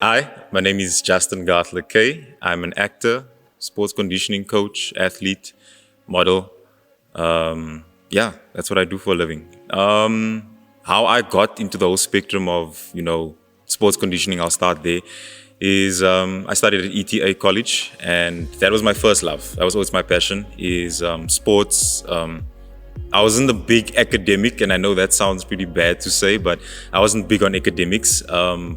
Hi, my name is Justin Garth Lakey. I'm an actor, sports conditioning coach, athlete, model. That's what I do for a living. How I got into the whole spectrum of, sports conditioning, I'll start there, is I studied at ETA college, and that was my first love. That was always my passion, is sports. I wasn't a big academic, and I know that sounds pretty bad to say, but I wasn't big on academics.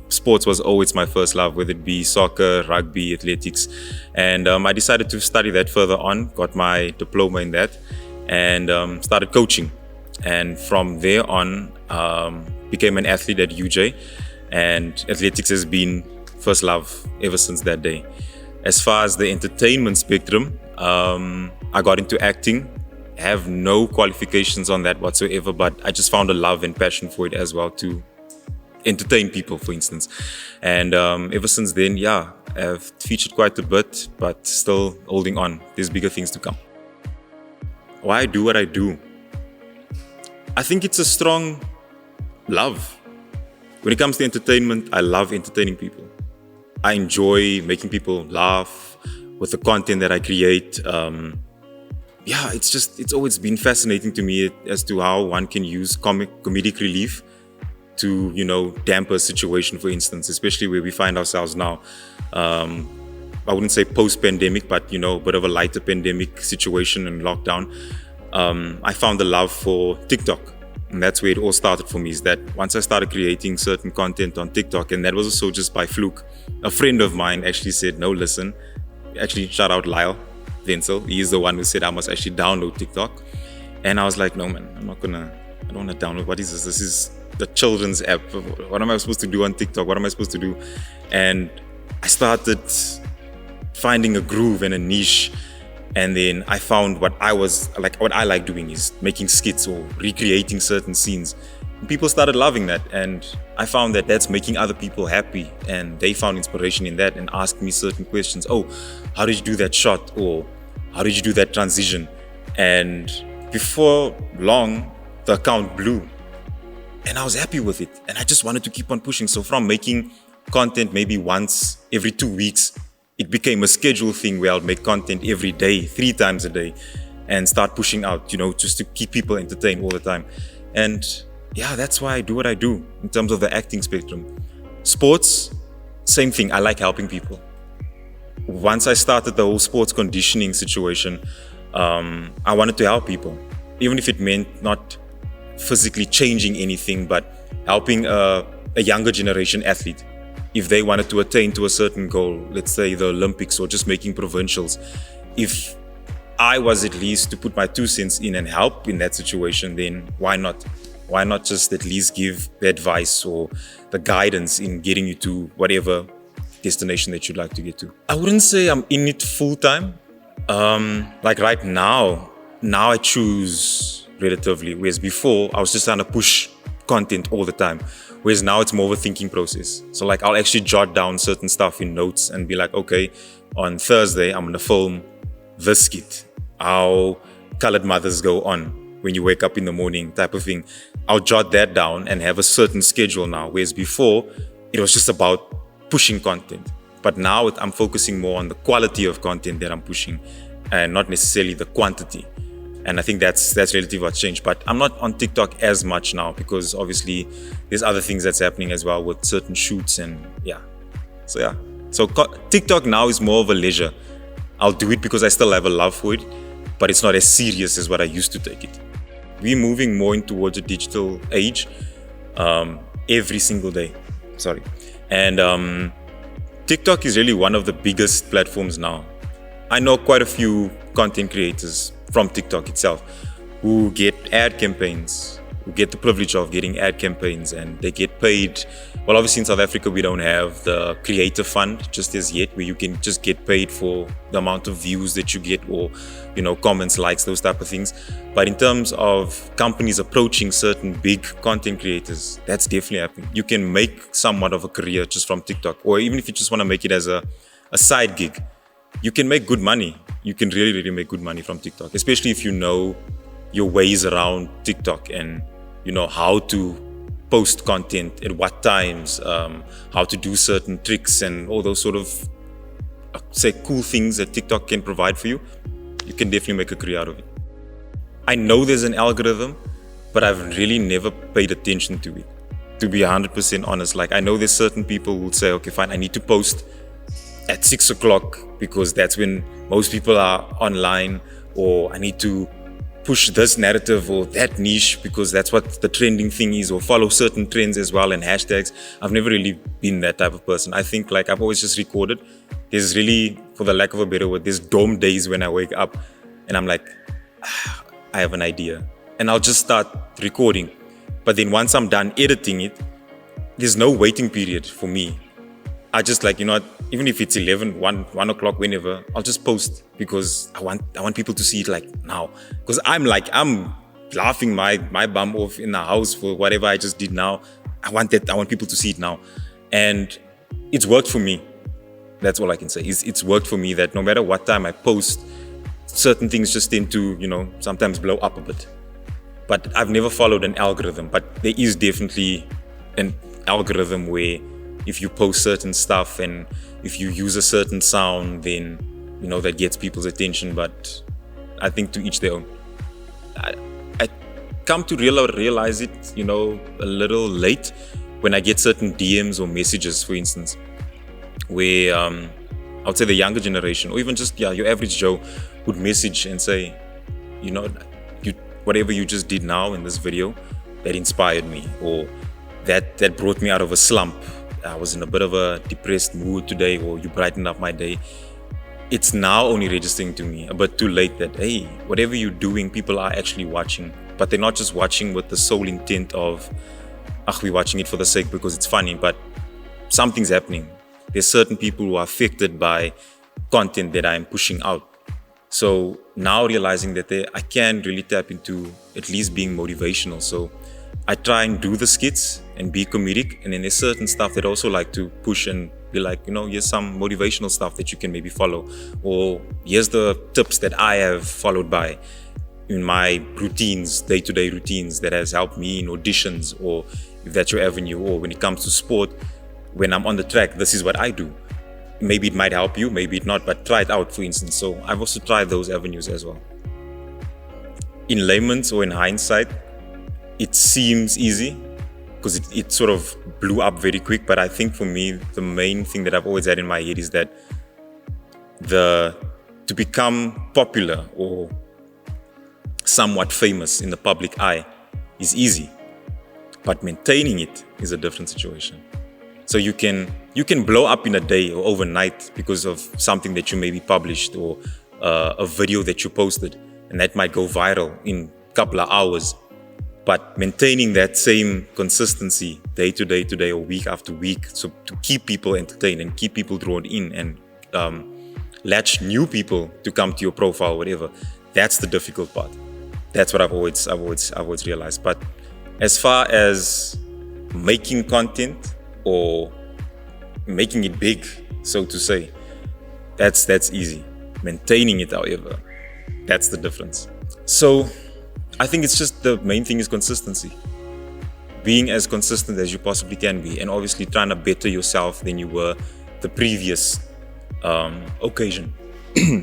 Sports was always my first love, whether it be soccer, rugby, athletics. And I decided to study that further on, got my diploma in that, and started coaching. And from there on, became an athlete at UJ, and athletics has been first love ever since that day. As far as the entertainment spectrum, I got into acting. Have no qualifications on that whatsoever, but I just found a love and passion for it as well to entertain people, for instance. And ever since then, I've featured quite a bit, but still holding on. There's bigger things to come. Why I do what I do? I think it's a strong love. When it comes to entertainment, I love entertaining people. I enjoy making people laugh with the content that I create. It's always been fascinating to me as to how one can use comedic relief to, damper a situation, for instance, especially where we find ourselves now. I wouldn't say post-pandemic, but, a bit of a lighter pandemic situation and lockdown. I found the love for TikTok. And that's where it all started for me, is that once I started creating certain content on TikTok, and that was also just by fluke, a friend of mine actually said, no, listen, actually shout out Lyle. He is the one who said I must actually download TikTok. And I was like, no man, I don't want to download. What is this? This is the children's app. What am I supposed to do on TikTok? What am I supposed to do? And I started finding a groove and a niche. And then I found what I like doing is making skits or recreating certain scenes. And people started loving that. And I found that that's making other people happy. And they found inspiration in that and asked me certain questions. Oh, how did you do that shot? Or how did you do that transition? And before long, the account blew. And I was happy with it. And I just wanted to keep on pushing. So from making content maybe once every 2 weeks, it became a schedule thing where I'll make content every day, 3 times a day, and start pushing out, just to keep people entertained all the time. And that's why I do what I do in terms of the acting spectrum. Sports, same thing. I like helping people. Once I started the whole sports conditioning situation, I wanted to help people, even if it meant not physically changing anything, but helping a younger generation athlete. If they wanted to attain to a certain goal, let's say the Olympics or just making provincials, if I was at least to put my 2 cents in and help in that situation, then why not? Why not just at least give the advice or the guidance in getting you to whatever destination that you'd like to get to? I wouldn't say I'm in it full time. Like right now I choose relatively, whereas before I was just trying to push content all the time. Whereas now it's more of a thinking process. So like I'll actually jot down certain stuff in notes and be like, okay, on Thursday I'm gonna film this skit. How colored mothers go on when you wake up in the morning, type of thing. I'll jot that down and have a certain schedule now. Whereas before it was just about pushing content. But now I'm focusing more on the quality of content that I'm pushing and not necessarily the quantity. And I think that's relative what's changed. But I'm not on TikTok as much now because obviously there's other things that's happening as well with certain shoots and So TikTok now is more of a leisure. I'll do it because I still have a love for it, but it's not as serious as what I used to take it. We're moving more towards a digital age every single day. And TikTok is really one of the biggest platforms now. I know quite a few content creators from TikTok itself who get ad campaigns, who get the privilege of getting ad campaigns, and they get paid. Well, obviously in South Africa, we don't have the creator fund just as yet, where you can just get paid for the amount of views that you get or, comments, likes, those type of things. But in terms of companies approaching certain big content creators, that's definitely happening. You can make somewhat of a career just from TikTok, or even if you just want to make it as a side gig, you can make good money. You can really, really make good money from TikTok, especially if you know your ways around TikTok and you know how to post content, at what times, how to do certain tricks and all those sort of, say, cool things that TikTok can provide for you, you can definitely make a career out of it. I know there's an algorithm, but I've really never paid attention to it. To be 100% honest, like I know there's certain people who will say, okay, fine, I need to post at 6 o'clock because that's when most people are online, or I need to push this narrative or that niche because that's what the trending thing is, or follow certain trends as well and hashtags. I've never really been that type of person. I think like I've always just recorded. There's really, for the lack of a better word, there's dome days when I wake up and I'm like, I have an idea, and I'll just start recording. But then once I'm done editing it, there's no waiting period for me. I just like, you know what, even if it's 11, 1 o'clock, whenever, I'll just post because I want people to see it like now. Because I'm laughing my bum off in the house for whatever I just did now. I want people to see it now. And it's worked for me. That's all I can say. It's worked for me that no matter what time I post, certain things just tend to, you know, sometimes blow up a bit. But I've never followed an algorithm. But there is definitely an algorithm where if you post certain stuff and if you use a certain sound, then, you know, that gets people's attention. But I think to each their own. I come to realize it, you know, a little late when I get certain DMs or messages, for instance, where I would say the younger generation, or even just, your average Joe would message and say, you know, whatever you just did now in this video, that inspired me, or that brought me out of a slump. I was in a bit of a depressed mood today, or you brightened up my day. It's now only registering to me a bit too late that, hey, whatever you're doing, people are actually watching. But they're not just watching with the sole intent of, we're watching it for the sake because it's funny, but something's happening. There's certain people who are affected by content that I'm pushing out. So now realizing that I can really tap into at least being motivational. So I try and do the skits and be comedic. And then there's certain stuff that I also like to push and be like, you know, here's some motivational stuff that you can maybe follow. Or here's the tips that I have followed by in my routines, day-to-day routines that has helped me in auditions, or if that's your avenue, or when it comes to sport, when I'm on the track, this is what I do. Maybe it might help you, maybe it not, but try it out, for instance. So I've also tried those avenues as well. In layman's or in hindsight, it seems easy because it sort of blew up very quick. But I think for me, the main thing that I've always had in my head is that to become popular or somewhat famous in the public eye is easy, but maintaining it is a different situation. So you can blow up in a day or overnight because of something that you maybe published, or a video that you posted, and that might go viral in a couple of hours. But maintaining that same consistency day to day or week after week, so to keep people entertained and keep people drawn in and latch new people to come to your profile, whatever, that's the difficult part. That's what I've always realized. But as far as making content or making it big, so to say, that's easy. Maintaining it, however, that's the difference. So I think it's just, the main thing is consistency. Being as consistent as you possibly can be, and obviously trying to better yourself than you were the previous occasion.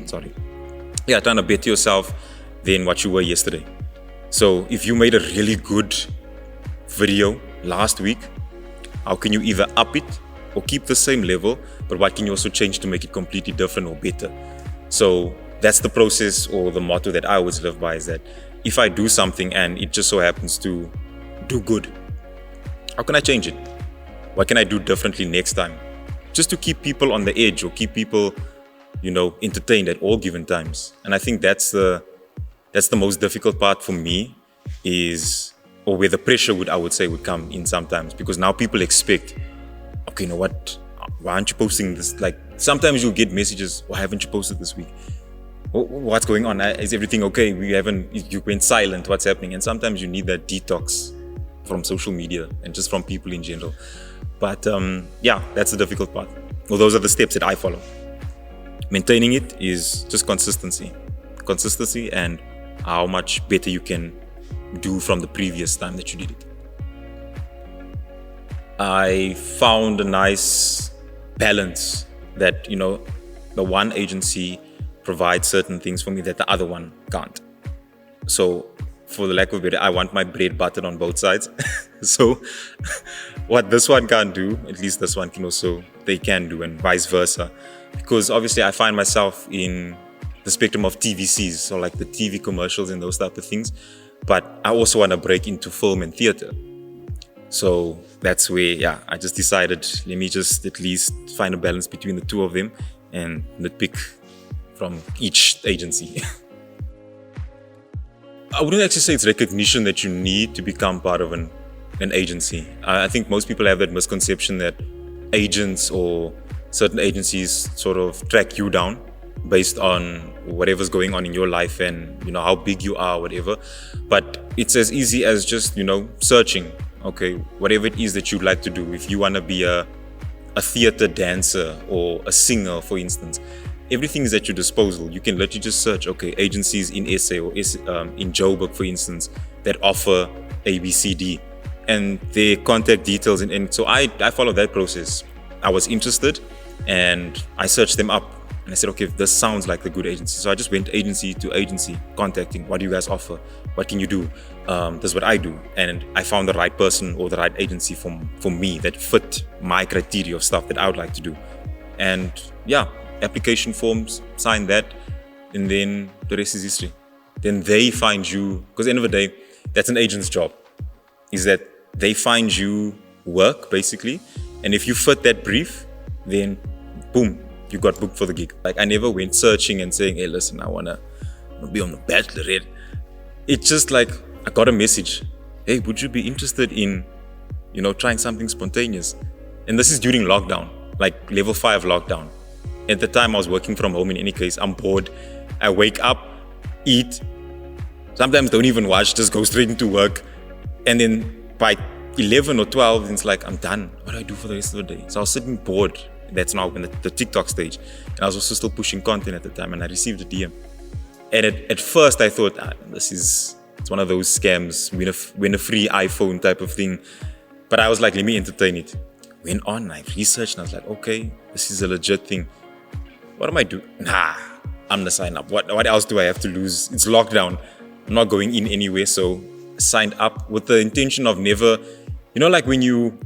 Sorry. Yeah, trying to better yourself than what you were yesterday. So if you made a really good video last week, how can you either up it or keep the same level, but what can you also change to make it completely different or better? So that's the process, or the motto that I always live by, is that if I do something and it just so happens to do good, how can I change it? What can I do differently next time? Just to keep people on the edge, or keep people, you know, entertained at all given times. And I think that's the most difficult part for me, is, or where the pressure would come in sometimes, because now people expect, okay, you know what, why aren't you posting this? Like, sometimes you'll get messages, why haven't you posted this week? What's going on? Is everything okay? You went silent, what's happening? And sometimes you need that detox from social media and just from people in general. But that's the difficult part. Well, those are the steps that I follow. Maintaining it is just consistency and how much better you can do from the previous time that you did it. I found a nice balance that, the one agency provides certain things for me that the other one can't. So, for the lack of better, I want my bread buttered on both sides. So, what this one can't do, at least this one they can do, and vice versa. Because obviously, I find myself in the spectrum of TVCs, so like the TV commercials and those type of things. But I also want to break into film and theater. So that's where, I just decided, let me just at least find a balance between the two of them and nitpick from each agency. I wouldn't actually say it's recognition that you need to become part of an agency. I think most people have that misconception that agents or certain agencies sort of track you down based on whatever's going on in your life and, how big you are, whatever. But it's as easy as just, searching, okay, whatever it is that you'd like to do. If you want to be a theater dancer or a singer, for instance, everything is at your disposal. You can literally just search, okay, agencies in SA or in Joburg, for instance, that offer ABCD and their contact details. And so I followed that process. I was interested and I searched them up and I said, okay, this sounds like a good agency. So I just went agency to agency contacting, what do you guys offer? What can you do? This is what I do. And I found the right person or the right agency for me that fit my criteria of stuff that I would like to do. And application forms, sign that, and then the rest is history. Then they find you, because at the end of the day, that's an agent's job, is that they find you work, basically. And if you fit that brief, then boom, you got booked for the gig. Like, I never went searching and saying, hey, listen, I want to be on The Bachelorette. It's just like, I got a message. Hey, would you be interested in, trying something spontaneous? And this is during lockdown, like level 5 lockdown. At the time, I was working from home in any case. I'm bored. I wake up, eat, sometimes don't even watch, just go straight into work. And then by 11 or 12, it's like, I'm done. What do I do for the rest of the day? So I was sitting bored. That's now in the TikTok stage. And I was also still pushing content at the time, and I received a DM. And at first, I thought, it's one of those scams, win a free iPhone type of thing. But I was like, let me entertain it. Went on, I researched, and I was like, okay, this is a legit thing. What am I doing? I'm gonna sign up. What else do I have to lose? It's lockdown. I'm not going in anywhere. So I signed up with the intention of never, like when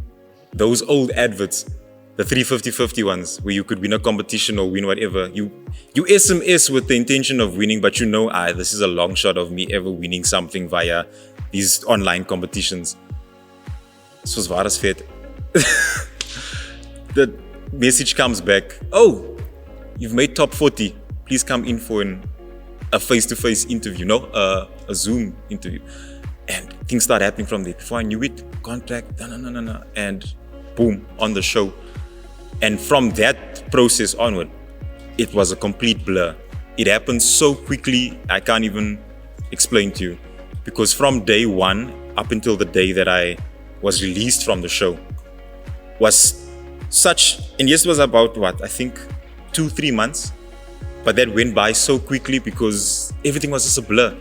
those old adverts, the 350-50 ones, where you could win a competition or win whatever, you SMS with the intention of winning, but this is a long shot of me ever winning something via these online competitions. This was varas vet. The message comes back, oh, you've made top 40. Please come in for a face-to-face interview, a Zoom interview. And things start happening from there. Before I knew it, contract, and boom, on the show. And from that process onward, it was a complete blur. It happened so quickly, I can't even explain to you. Because from day one up until the day that I was released from the show was and yes, it was about I think 2-3 months, but that went by so quickly because everything was just a blur.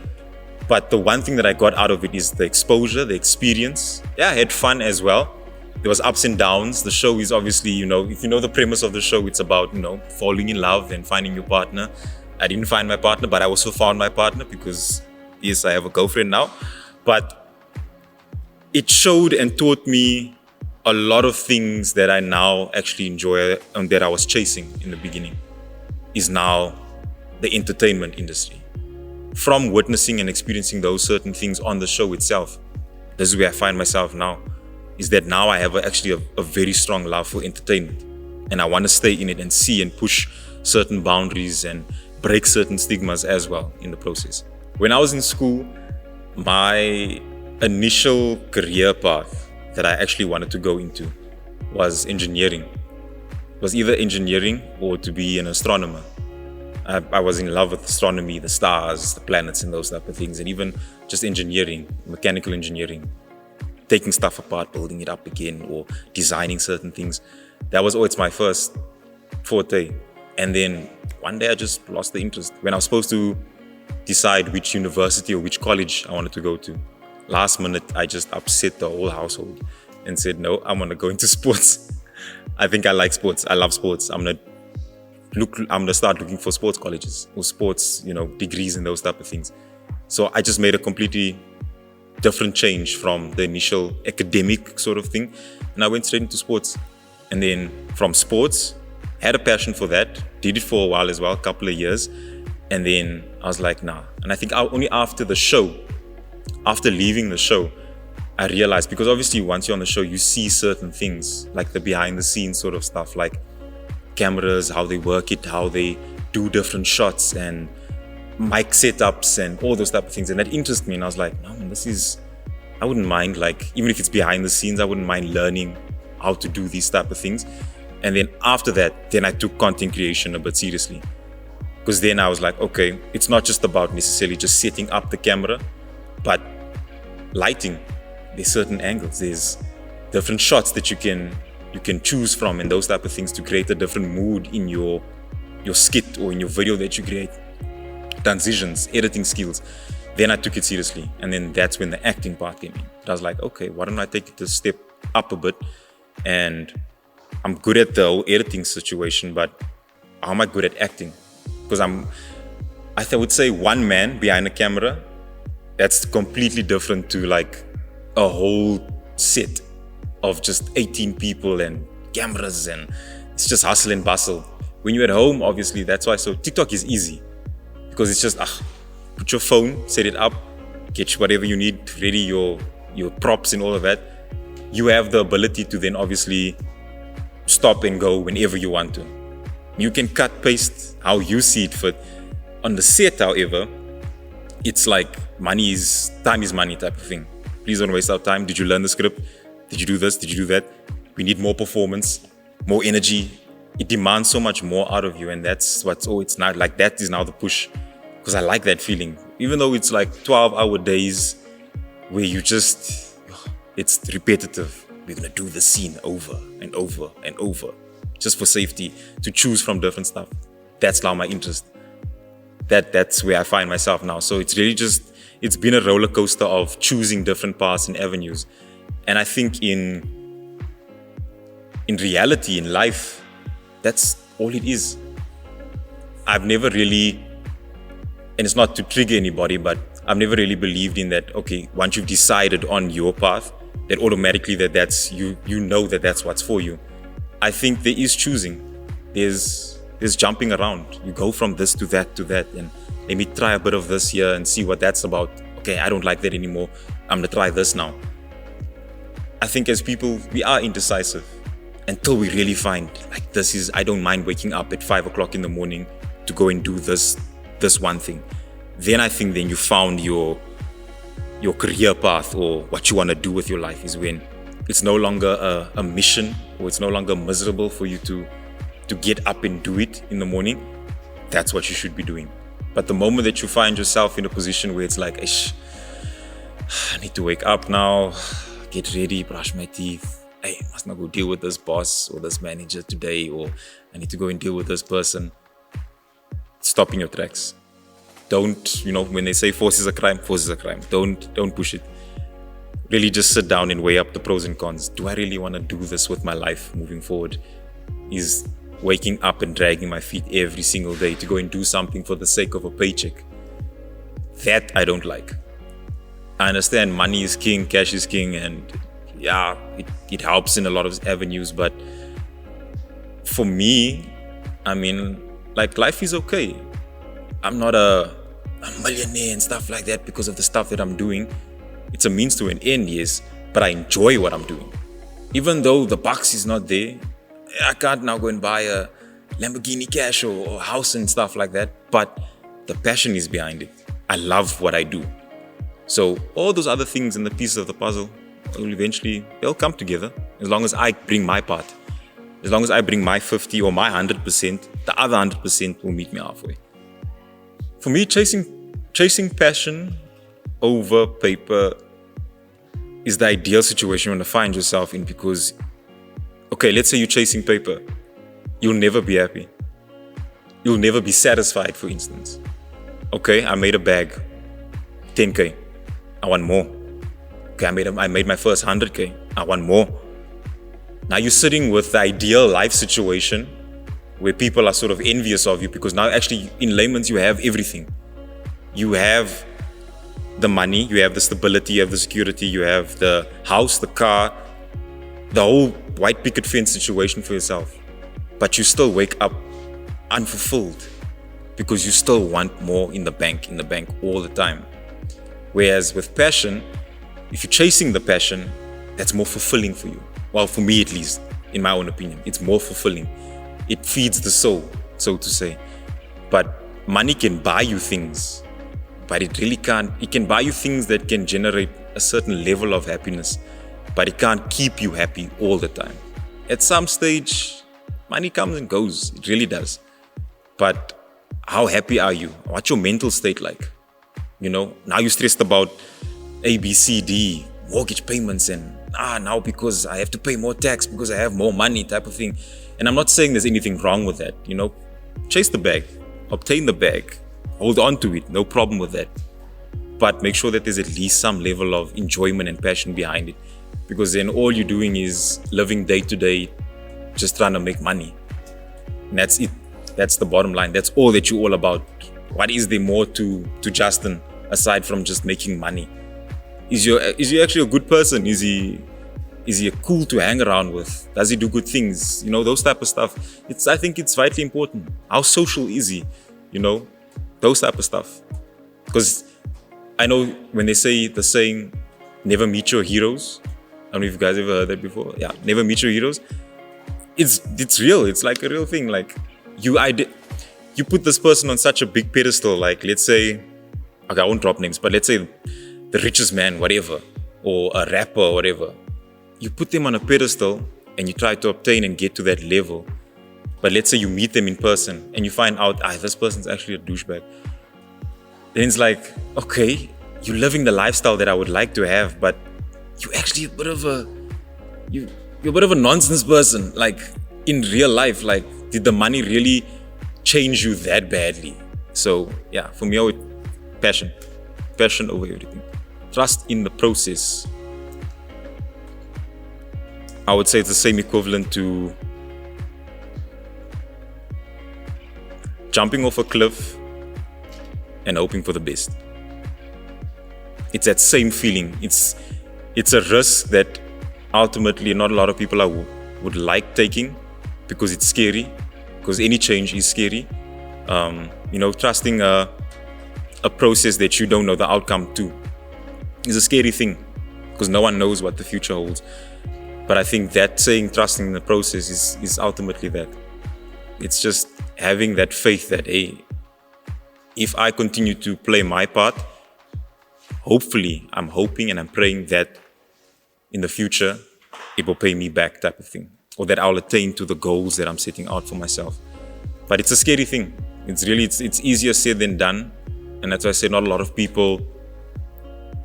But the one thing that I got out of it is the exposure, the experience. I had fun as well. There was ups and downs. The show is obviously, if you know the premise of the show, it's about, falling in love and finding your partner. I didn't find my partner, but I also found my partner because, yes, I have a girlfriend now. But it showed and taught me a lot of things that I now actually enjoy and that I was chasing in the beginning is now the entertainment industry. From witnessing and experiencing those certain things on the show itself, this is where I find myself now, is that now I have actually a very strong love for entertainment. And I want to stay in it and see and push certain boundaries and break certain stigmas as well in the process. When I was in school, my initial career path that I actually wanted to go into was engineering. It was either engineering or to be an astronomer. I was in love with astronomy, the stars, the planets and those type of things, and even just engineering, mechanical engineering, taking stuff apart, building it up again, or designing certain things. That was always my first forte. And then one day I just lost the interest. When I was supposed to decide which university or which college I wanted to go to, last minute I just upset the whole household. and said, no, I'm going to go into sports. I think I like sports. I love sports. I'm going to start looking for sports colleges or sports, degrees and those type of things. So I just made a completely different change from the initial academic sort of thing. And I went straight into sports. And then from sports, had a passion for that, did it for a while as well, a couple of years. And then I was like, nah. And I think only after leaving the show, I realized, because obviously once you're on the show, you see certain things, like the behind the scenes sort of stuff, like cameras, how they work it, how they do different shots and mic setups and all those type of things. And that interested me. And I was like, no, man, I wouldn't mind, like, even if it's behind the scenes, I wouldn't mind learning how to do these type of things. And then after that, then I took content creation a bit seriously. Because then I was like, okay, it's not just about necessarily just setting up the camera, but lighting. There's certain angles, there's different shots that you can choose from and those type of things to create a different mood in your skit or in your video that you create. Transitions, editing skills. Then I took it seriously. And then that's when the acting part came in. I was like, okay, why don't I take it a step up a bit? And I'm good at the whole editing situation, but how am I good at acting? Because I would say one man behind a camera, that's completely different to like a whole set of just 18 people and cameras, and it's just hustle and bustle. When you're at home, obviously, that's why. So TikTok is easy because it's just, put your phone, set it up, get whatever you need ready, your props and all of that. You have the ability to then obviously stop and go whenever you want to. You can cut, paste how you see it fit. On the set, however, it's like time is money type of thing. Please don't waste our time. Did you learn the script? Did you do this? Did you do that? We need more performance, more energy. It demands so much more out of you, and that's it's not like that is now the push. Because I like that feeling. Even though it's like 12-hour days where it's repetitive. We're going to do the scene over and over and over just for safety, to choose from different stuff. That's now my interest. That's where I find myself now. So it's really it's been a roller coaster of choosing different paths and avenues. And I think in reality, in life, that's all it is. I've never really, and it's not to trigger anybody, but I've never really believed in that, okay, once you've decided on your path, that automatically that's that's what's for you. I think there is choosing. There's jumping around. You go from this to that, and let me try a bit of this here and see what that's about. Okay, I don't like that anymore. I'm gonna try this now. I think as people, we are indecisive until we really find, like, I don't mind waking up at 5 o'clock in the morning to go and do this one thing. Then I think you found your career path, or what you want to do with your life, is when it's no longer a mission, or it's no longer miserable for you to get up and do it in the morning. That's what you should be doing. But the moment that you find yourself in a position where it's like, I need to wake up now, get ready, brush my teeth, I must not go deal with this boss or this manager today, or I need to go and deal with this person. Stop in your tracks. Don't, when they say force is a crime, force is a crime. Don't push it. Really just sit down and weigh up the pros and cons. Do I really want to do this with my life moving forward? Is waking up and dragging my feet every single day to go and do something for the sake of a paycheck? That I don't like. I understand money is king, cash is king, and yeah, it helps in a lot of avenues. But for me, life is okay. I'm not a millionaire and stuff like that because of the stuff that I'm doing. It's a means to an end, yes, but I enjoy what I'm doing. Even though the bucks is not there, I can't now go and buy a Lamborghini cash or a house and stuff like that, but the passion is behind it. I love what I do. So all those other things and the pieces of the puzzle will eventually, they'll come together as long as I bring my part. As long as I bring my 50 or my 100%, the other 100% will meet me halfway. For me, chasing passion over paper is the ideal situation you want to find yourself in, because, okay, let's say you're chasing paper. You'll never be happy. You'll never be satisfied, for instance. Okay, I made a bag, 10K. I want more. Okay, I made my first 100K. I want more. Now you're sitting with the ideal life situation where people are sort of envious of you, because now actually in layman's you have everything. You have the money, you have the stability, you have the security, you have the house, the car, the whole white picket fence situation for yourself. But you still wake up unfulfilled because you still want more in the bank all the time. Whereas with passion, if you're chasing the passion, that's more fulfilling for you. Well, for me at least, in my own opinion, it's more fulfilling. It feeds the soul, so to say. But money can buy you things, but it really can't. It can buy you things that can generate a certain level of happiness, but it can't keep you happy all the time. At some stage, money comes and goes. It really does. But how happy are you? What's your mental state like? Now you're stressed about A, B, C, D, mortgage payments, and now because I have to pay more tax because I have more money type of thing. And I'm not saying there's anything wrong with that. Chase the bag, obtain the bag, hold on to it, no problem with that. But make sure that there's at least some level of enjoyment and passion behind it, because then all you're doing is living day to day, just trying to make money. And that's it. That's the bottom line. That's all that you're all about. What is there more to Justin aside from just making money? Is he actually a good person? Is he cool to hang around with? Does he do good things? Those type of stuff. I think it's vitally important. How social is he? Those type of stuff. Because I know when they say the saying, never meet your heroes. I don't know if you guys ever heard that before. Yeah, never meet your heroes. It's real. It's like a real thing. Like you put this person on such a big pedestal. Like, let's say, okay, I won't drop names, but let's say the richest man, whatever, or a rapper or whatever. You put them on a pedestal and you try to obtain and get to that level. But let's say you meet them in person and you find out, this person's actually a douchebag. Then it's like, okay, you're living the lifestyle that I would like to have, but you're actually a bit of a nonsense person. Like, in real life, like, did the money really change you that badly? So yeah, for me, passion over everything. Trust in the process. I would say it's the same equivalent to jumping off a cliff and hoping for the best. It's that same feeling. It's a risk that ultimately not a lot of people would like taking, because it's scary, because any change is scary. Trusting a process that you don't know the outcome to is a scary thing, because no one knows what the future holds. But I think that saying trusting in the process is ultimately that. It's just having that faith that, hey, if I continue to play my part, hopefully, I'm hoping and I'm praying that in the future, it will pay me back type of thing, or that I'll attain to the goals that I'm setting out for myself. But it's a scary thing. It's easier said than done. And that's why I say not a lot of people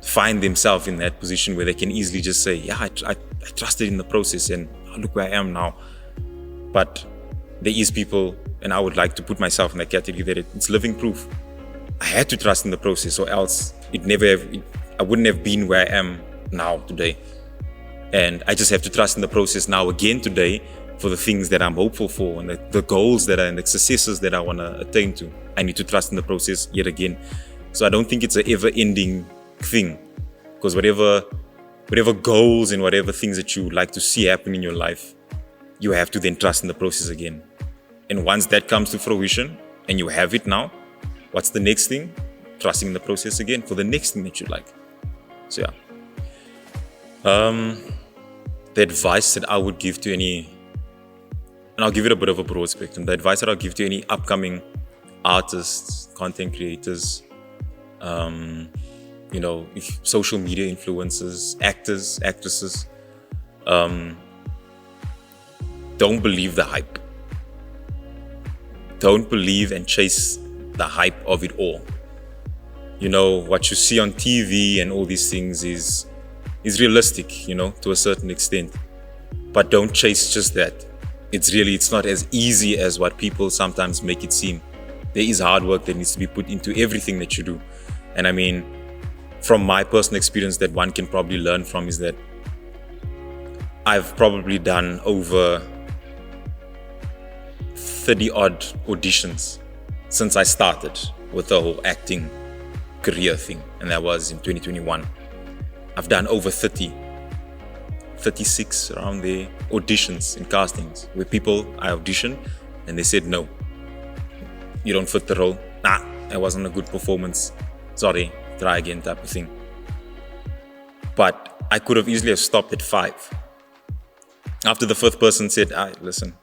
find themselves in that position where they can easily just say, yeah, I trusted in the process and look where I am now. But there is people, and I would like to put myself in that category, that it's living proof. I had to trust in the process, or else I wouldn't have been where I am now today. And I just have to trust in the process now again today for the things that I'm hopeful for, and the goals and the successes that I want to attain to. I need to trust in the process yet again. So I don't think it's an ever-ending thing, because whatever goals and whatever things that you would like to see happen in your life, you have to then trust in the process again. And once that comes to fruition and you have it now, what's the next thing? Trusting in the process again for the next thing that you like. So yeah. The advice that I would give to any, and I'll give it a bit of a broad spectrum, the advice that I'll give to any upcoming artists, content creators, if social media influencers, actors, actresses, don't believe the hype. Don't believe and chase the hype of it all. What you see on TV and all these things is realistic, to a certain extent. But don't chase just that. It's not as easy as what people sometimes make it seem. There is hard work that needs to be put into everything that you do. And I mean, from my personal experience that one can probably learn from is that I've probably done over 30 odd auditions since I started with the whole acting career thing, and that was in 2021. I've done over 36 around there auditions and castings where people I auditioned and they said, no, you don't fit the role. Nah, it wasn't a good performance. Sorry, try again type of thing. But I could have easily have stopped at 5. After the 5th person said, listen,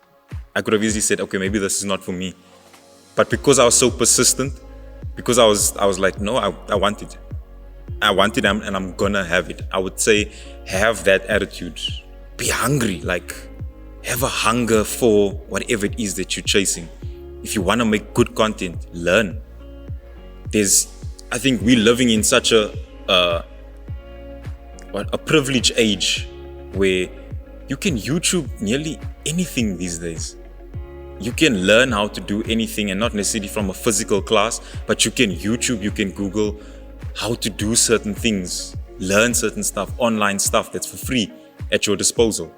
I could have easily said, okay, maybe this is not for me. But because I was so persistent, because I was like, no, I want it. I want it and I'm gonna have it. I would say have that attitude. Be hungry, like have a hunger for whatever it is that you're chasing. If you want to make good content, learn. I think we're living in such a privileged age where you can YouTube nearly anything these days. You can learn how to do anything, and not necessarily from a physical class, but you can YouTube, you can Google how to do certain things, learn certain stuff, online stuff that's for free at your disposal.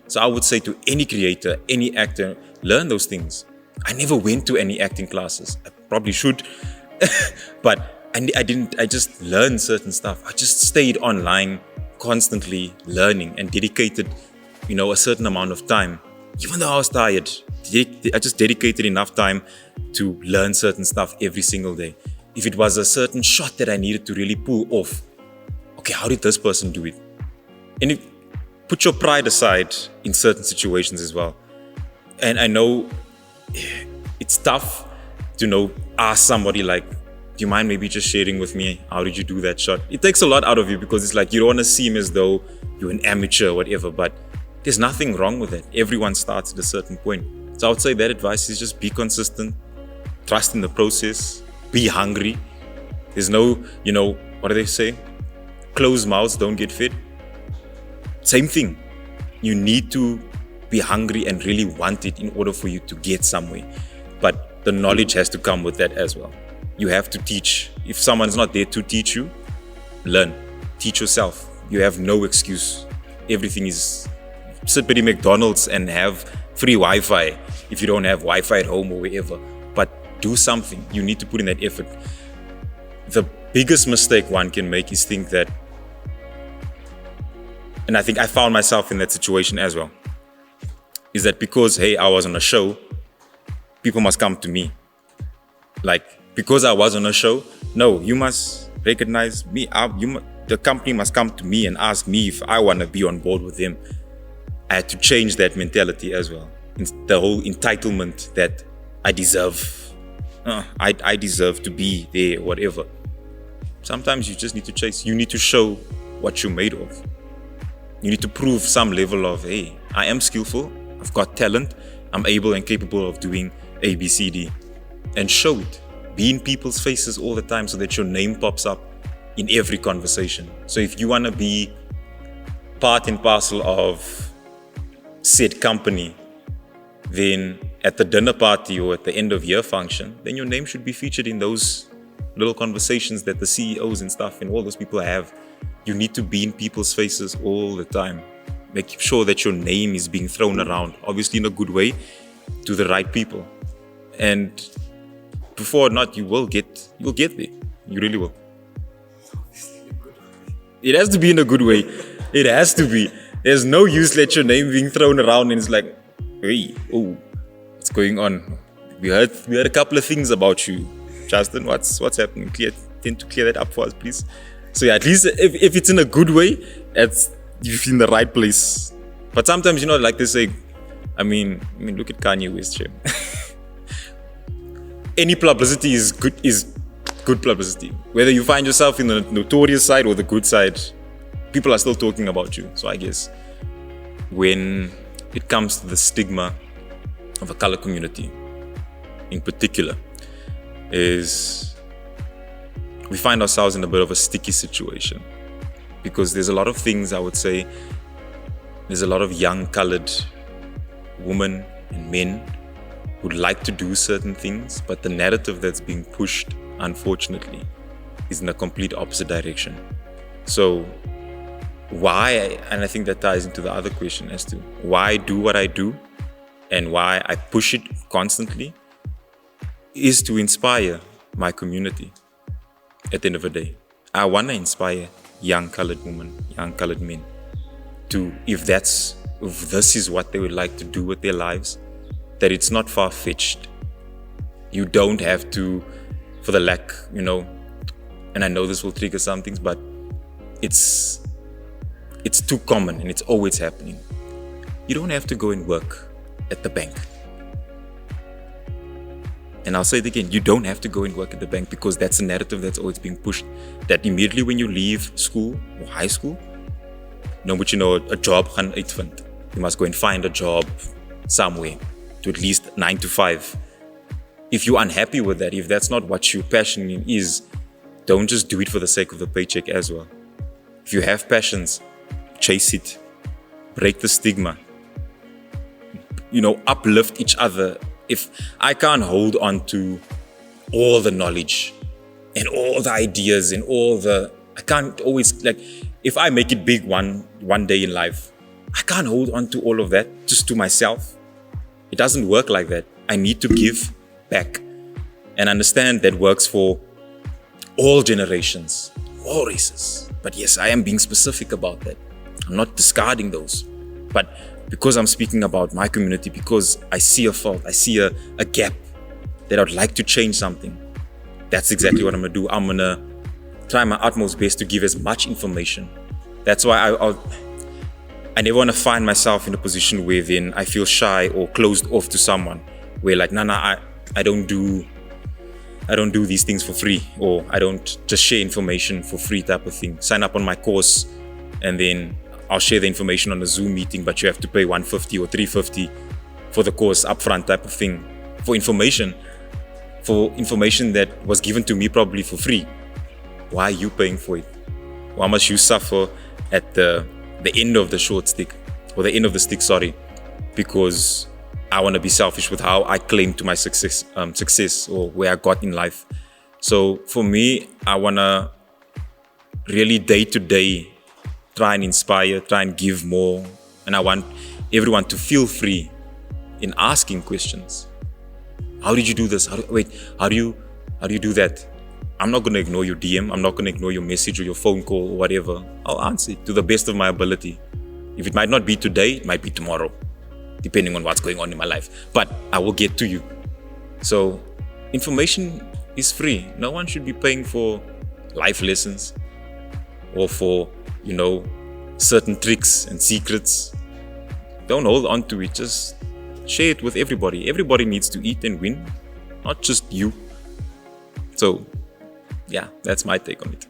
So I would say to any creator, any actor, learn those things. I never went to any acting classes. I probably should, but I didn't. I just learned certain stuff. I just stayed online, constantly learning, and dedicated, a certain amount of time. Even though I was tired, I just dedicated enough time to learn certain stuff every single day. If it was a certain shot that I needed to really pull off, okay, how did this person do it? And put your pride aside in certain situations as well. And I know it's tough to ask somebody like, do you mind maybe just sharing with me how did you do that shot? It takes a lot out of you because it's like you don't want to seem as though you're an amateur or whatever, but there's nothing wrong with that. Everyone starts at a certain point. So I would say that advice is just be consistent, trust in the process, be hungry. There's no, what do they say? Closed mouths don't get fed. Same thing. You need to be hungry and really want it in order for you to get somewhere. But the knowledge has to come with that as well. You have to teach. If someone's not there to teach you, learn. Teach yourself. You have no excuse. Everything is sit at McDonald's and have free Wi-Fi if you don't have Wi-Fi at home or wherever. But do something. You need to put in that effort. The biggest mistake one can make is think that, and I think I found myself in that situation as well, is that because, hey, I was on a show, people must come to me. Like, because I was on a show, no, you must recognize me. The company must come to me and ask me if I want to be on board with them. I had to change that mentality as well. The whole entitlement that I deserve. I deserve to be there, whatever. Sometimes you just need to chase. You need to show what you're made of. You need to prove some level of, hey, I am skillful. I've got talent. I'm able and capable of doing A, B, C, D. And show it. Be in people's faces all the time so that your name pops up in every conversation. So if you want to be part and parcel of said company, then at the dinner party or at the end of year function, then your name should be featured in those little conversations that the CEOs and stuff and all those people have. You need to be in people's faces all the time. Make sure that your name is being thrown around, obviously in a good way, to the right people. And before or not, you'll get there. You really will. It has to be in a good way. It has to be. There's no use let your name being thrown around and it's like, hey, what's going on? We heard a couple of things about you, Justin. What's happening? Tend to clear that up for us, please. So yeah, at least if it's in a good way, you're in the right place. But sometimes, like they say, I mean, look at Kanye West. Any publicity is good publicity. Whether you find yourself in the notorious side or the good side, people are still talking about you. So I guess when it comes to the stigma of a color community in particular, is we find ourselves in a bit of a sticky situation because there's a lot of things, I would say, there's a lot of young colored women and men who'd like to do certain things, but the narrative that's being pushed, unfortunately, is in a complete opposite direction. So why, and I think that ties into the other question as to why I do what I do and why I push it constantly, is to inspire my community. At the end of the day, I want to inspire young colored women, young colored men to, if this is what they would like to do with their lives, that it's not far-fetched. You don't have to, for the lack, and I know this will trigger some things, but it's too common and it's always happening. You don't have to go and work at the bank. And I'll say it again, you don't have to go and work at the bank, because that's a narrative that's always being pushed, that immediately when you leave school or high school, a job gaan uitvind. You must go and find a job somewhere to at least 9 to 5. If you're unhappy with that, if that's not what your passion is, don't just do it for the sake of the paycheck as well. If you have passions, chase it. Break the stigma. Uplift each other. If I can't hold on to all the knowledge and all the ideas and I can't always, if I make it big one day in life, I can't hold on to all of that just to myself. It doesn't work like that. I need to give back and understand that works for all generations, all races. But yes, I am being specific about that. I'm not discarding those. But because I'm speaking about my community, because I see a fault, I see a gap that I'd like to change something, that's exactly what I'm going to do. I'm going to try my utmost best to give as much information. That's why I never want to find myself in a position where then I feel shy or closed off to someone, where I don't do these things for free, or I don't just share information for free type of thing. Sign up on my course and then I'll share the information on a Zoom meeting, but you have to pay $150 or $350 for the course upfront type of thing. For information that was given to me probably for free. Why are you paying for it? Why must you suffer at the end of the short stick, or the end of the stick, because I want to be selfish with how I claim to my success or where I got in life. So for me, I want to really day to day try and inspire, try and give more. And I want everyone to feel free in asking questions. How did you do this? How do you do that? I'm not going to ignore your DM. I'm not going to ignore your message or your phone call or whatever. I'll answer it to the best of my ability. If it might not be today, it might be tomorrow, depending on what's going on in my life. But I will get to you. So information is free. No one should be paying for life lessons or for, certain tricks and secrets. Don't hold on to it. Just share it with everybody. Everybody needs to eat and win, not just you. So, yeah, that's my take on it.